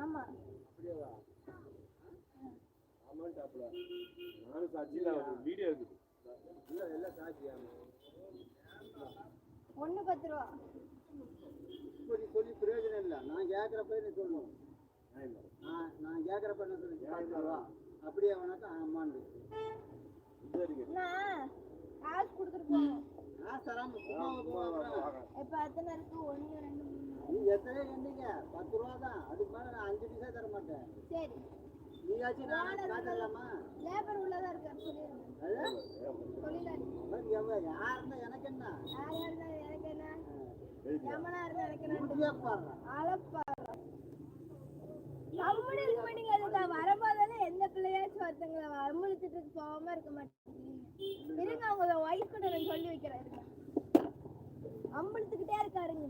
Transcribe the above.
ஆமா அப்படியேவா ஆமாண்டாப்ல நானும் சாட்சியில வீடியோ இருக்குது இல்ல எல்லாம் சாட்சியா 1 10 ரூபா சொல்லி பிரயோஜனம் இல்லை நான் கேட்குறப்ப நீ சொல்லணும் நான் கேட்குறப்ப என்ன சொல்லி 10 ரூபா அப்படியே வேணாக்கா ஆமாண்டு காசு கொடுத்துட்டு போகணும் காசு தராம இப்போ எத்தனை இருக்கு 1 2 3 நீ எத்தனை எண்ணிங்க 10 ரூபா தான் அதுக்கு மேலே நான் 5 பைசா தர மாட்டேன் சரி நீயாச்சும் நான் காட்டலாமா லேபர் உள்ளதா இருக்காரு சொல்லிடுறேன் யாருன்னா எனக்கு என்ன யாரா இருந்தா எனக்கு என்ன யமனா இருந்தா எனக்கு என்ன வரும்போதெல்லாம் எந்த பிள்ளையாச்சும் ஒருத்தங்களை அமுழுத்துட்டு போகாம இருக்க மாட்டேங்க இருங்க அவங்க ஒய்ஃப் கூட நான் சொல்லி வைக்கிறேன் அம்பளுத்துக்கிட்டே இருக்காருங்க